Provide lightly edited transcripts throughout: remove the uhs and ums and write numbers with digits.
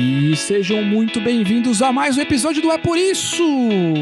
E sejam muito bem-vindos a mais um episódio do É Por Isso!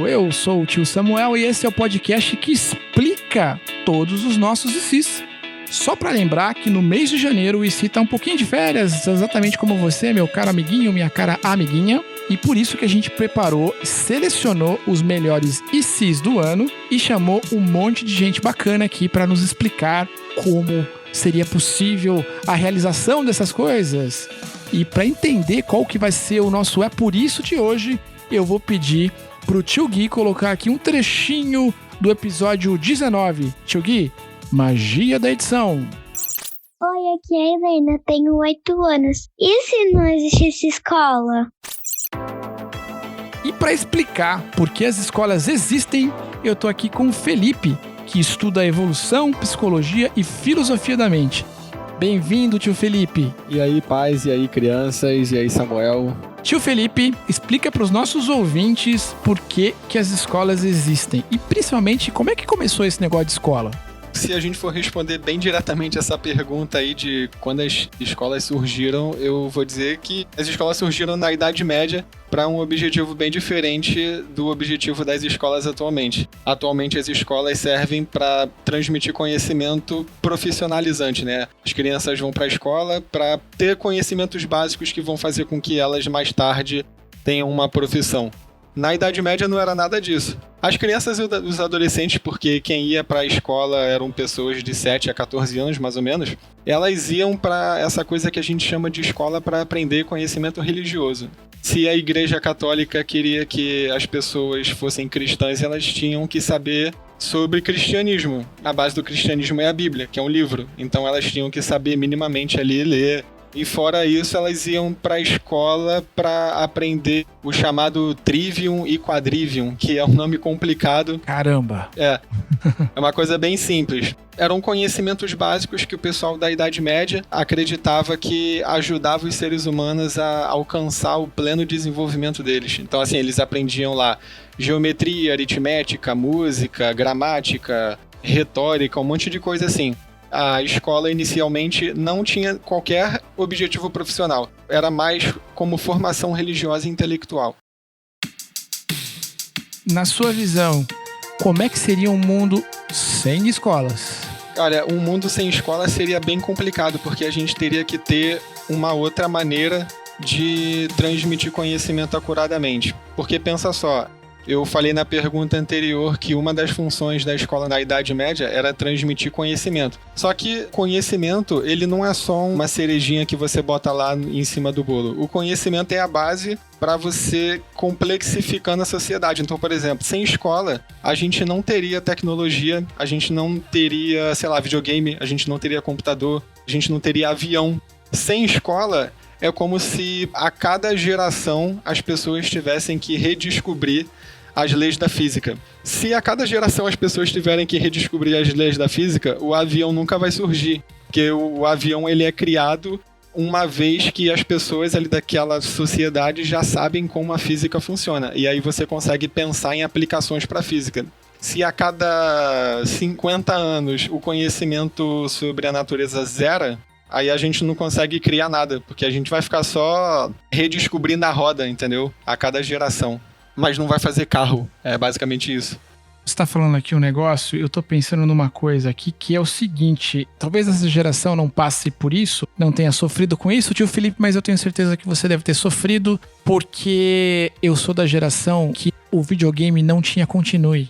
Eu sou o tio Samuel e esse é o podcast que explica todos os nossos ICs. Só pra lembrar que no mês de janeiro o IC tá um pouquinho de férias, exatamente como você, meu caro amiguinho, minha cara amiguinha. E por isso que a gente preparou, selecionou os melhores ICs do ano e chamou um monte de gente bacana aqui pra nos explicar como seria possível a realização dessas coisas. E para entender qual que vai ser o nosso É Por Isso de hoje, eu vou pedir pro Tio Gui colocar aqui um trechinho do episódio 19. Tio Gui, magia da edição. Oi, aqui é a Helena, tenho 8 anos. E se não existisse escola? E para explicar por que as escolas existem, eu tô aqui com o Felipe, que estuda evolução, psicologia e filosofia da mente. Bem-vindo, tio Felipe. E aí, pais, e aí, crianças, e aí, Samuel. Tio Felipe, explica para os nossos ouvintes por que as escolas existem e principalmente como é que começou esse negócio de escola. Se a gente for responder bem diretamente essa pergunta aí de quando as escolas surgiram, eu vou dizer que as escolas surgiram na Idade Média para um objetivo bem diferente do objetivo das escolas atualmente. Atualmente as escolas servem para transmitir conhecimento profissionalizante, né? As crianças vão para a escola para ter conhecimentos básicos que vão fazer com que elas mais tarde tenham uma profissão. Na Idade Média não era nada disso. As crianças e os adolescentes, porque quem ia para a escola eram pessoas de 7 a 14 anos, mais ou menos, elas iam para essa coisa que a gente chama de escola para aprender conhecimento religioso. Se a Igreja Católica queria que as pessoas fossem cristãs, elas tinham que saber sobre cristianismo. A base do cristianismo é a Bíblia, que é um livro. Então elas tinham que saber minimamente ali ler. E fora isso, elas iam para a escola para aprender o chamado Trivium e Quadrivium, que é um nome complicado. Caramba! É uma coisa bem simples. Eram conhecimentos básicos que o pessoal da Idade Média acreditava que ajudava os seres humanos a alcançar o pleno desenvolvimento deles. Então, assim, eles aprendiam lá geometria, aritmética, música, gramática, retórica, um monte de coisa assim. A escola inicialmente não tinha qualquer objetivo profissional. Era mais como formação religiosa e intelectual. Na sua visão, como é que seria um mundo sem escolas? Olha, um mundo sem escola seria bem complicado, porque a gente teria que ter uma outra maneira de transmitir conhecimento acuradamente. Porque pensa só, eu falei na pergunta anterior que uma das funções da escola na Idade Média era transmitir conhecimento. Só que conhecimento, ele não é só uma cerejinha que você bota lá em cima do bolo. O conhecimento é a base para você complexificando a sociedade. Então, por exemplo, sem escola, a gente não teria tecnologia, a gente não teria, sei lá, videogame, a gente não teria computador, a gente não teria avião. Sem escola, é como se a cada geração as pessoas tivessem que redescobrir as leis da física. Se a cada geração as pessoas tiverem que redescobrir as leis da física, o avião nunca vai surgir. Porque o avião ele é criado uma vez que as pessoas ali daquela sociedade já sabem como a física funciona. E aí você consegue pensar em aplicações para a física. Se a cada 50 anos o conhecimento sobre a natureza zera, aí a gente não consegue criar nada, porque a gente vai ficar só redescobrindo a roda, entendeu? A cada geração. Mas não vai fazer carro. É basicamente isso. Você tá falando aqui um negócio, eu tô pensando numa coisa aqui que é o seguinte, talvez essa geração não passe por isso, não tenha sofrido com isso, tio Felipe, mas eu tenho certeza que você deve ter sofrido, porque eu sou da geração que o videogame não tinha continue.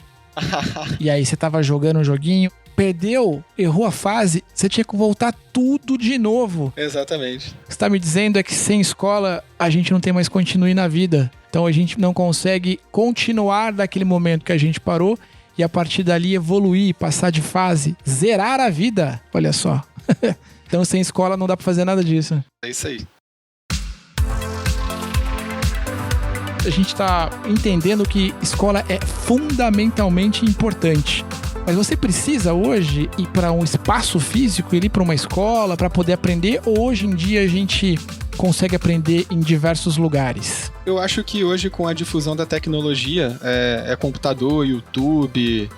E aí você tava jogando um joguinho, perdeu, errou a fase, você tinha que voltar tudo de novo. Exatamente. O que você tá me dizendo é que sem escola a gente não tem mais continue na vida. Então a gente não consegue continuar daquele momento que a gente parou e a partir dali evoluir, passar de fase, zerar a vida. Olha só. Então sem escola não dá pra fazer nada disso. É isso aí. A gente tá entendendo que escola é fundamentalmente importante. Mas você precisa hoje ir para um espaço físico, ir para uma escola para poder aprender, ou hoje em dia a gente consegue aprender em diversos lugares? Eu acho que hoje com a difusão da tecnologia, computador, YouTube,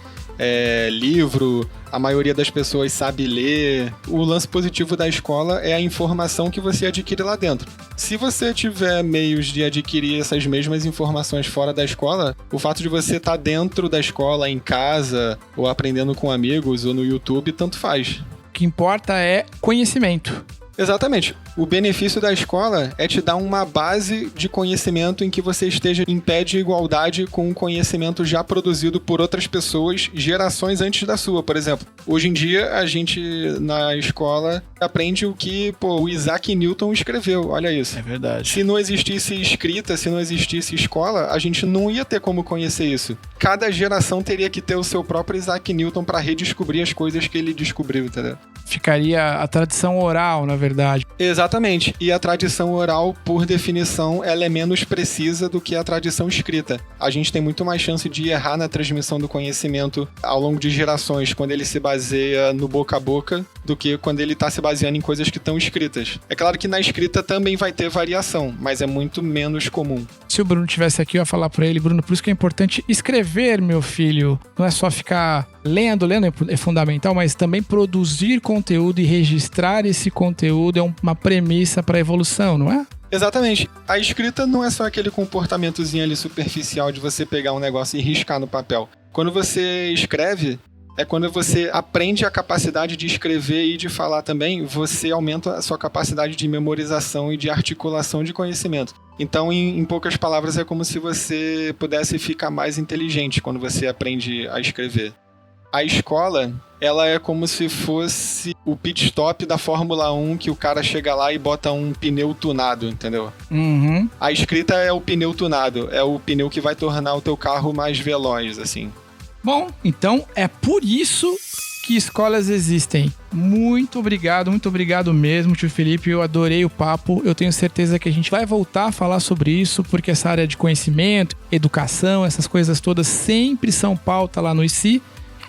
livro, a maioria das pessoas sabe ler. O lance positivo da escola é a informação que você adquire lá dentro. Se você tiver meios de adquirir essas mesmas informações fora da escola, o fato de você estar dentro da escola, em casa, ou aprendendo com amigos, ou no YouTube, tanto faz. O que importa é conhecimento. Exatamente. O benefício da escola é te dar uma base de conhecimento em que você esteja em pé de igualdade com o conhecimento já produzido por outras pessoas gerações antes da sua, por exemplo. Hoje em dia, a gente, na escola, aprende o que o Isaac Newton escreveu. Olha isso. É verdade. Se não existisse escrita, se não existisse escola, a gente não ia ter como conhecer isso. Cada geração teria que ter o seu próprio Isaac Newton para redescobrir as coisas que ele descobriu, entendeu? Ficaria a tradição oral, na verdade. Exatamente. E a tradição oral, por definição, ela é menos precisa do que a tradição escrita. A gente tem muito mais chance de errar na transmissão do conhecimento ao longo de gerações, quando ele se baseia no boca a boca, do que quando ele está se baseando em coisas que estão escritas. É claro que na escrita também vai ter variação, mas é muito menos comum. Se o Bruno estivesse aqui, eu ia falar pra ele, Bruno, por isso que é importante escrever, meu filho. Não é só ficar lendo é fundamental, mas também produzir conteúdo e registrar esse conteúdo é uma premissa para a evolução, não é? Exatamente. A escrita não é só aquele comportamentozinho ali superficial de você pegar um negócio e riscar no papel. Quando você escreve, é quando você aprende a capacidade de escrever e de falar também, você aumenta a sua capacidade de memorização e de articulação de conhecimento. Então, em poucas palavras, é como se você pudesse ficar mais inteligente quando você aprende a escrever. A escola, ela é como se fosse o pit stop da Fórmula 1, que o cara chega lá e bota um pneu tunado, entendeu? Uhum. A escrita é o pneu tunado, é o pneu que vai tornar o teu carro mais veloz, assim. Bom, então é por isso que escolas existem. Muito obrigado mesmo, tio Felipe. Eu adorei o papo. Eu tenho certeza que a gente vai voltar a falar sobre isso, porque essa área de conhecimento, educação, essas coisas todas sempre são pauta lá no IC.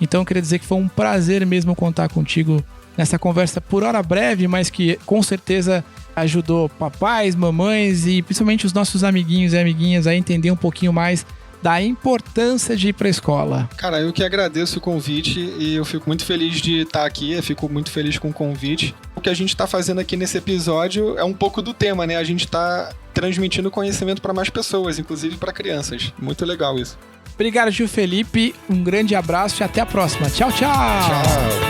Então eu queria dizer que foi um prazer mesmo contar contigo nessa conversa por hora breve, mas que com certeza ajudou papais, mamães e principalmente os nossos amiguinhos e amiguinhas a entender um pouquinho mais da importância de ir para a escola. Cara, eu que agradeço o convite e eu fico muito feliz de estar aqui, eu fico muito feliz com o convite. O que a gente está fazendo aqui nesse episódio é um pouco do tema, né? A gente está transmitindo conhecimento para mais pessoas, inclusive para crianças. Muito legal isso. Obrigado, tio Felipe. Um grande abraço e até a próxima. Tchau, tchau! Tchau!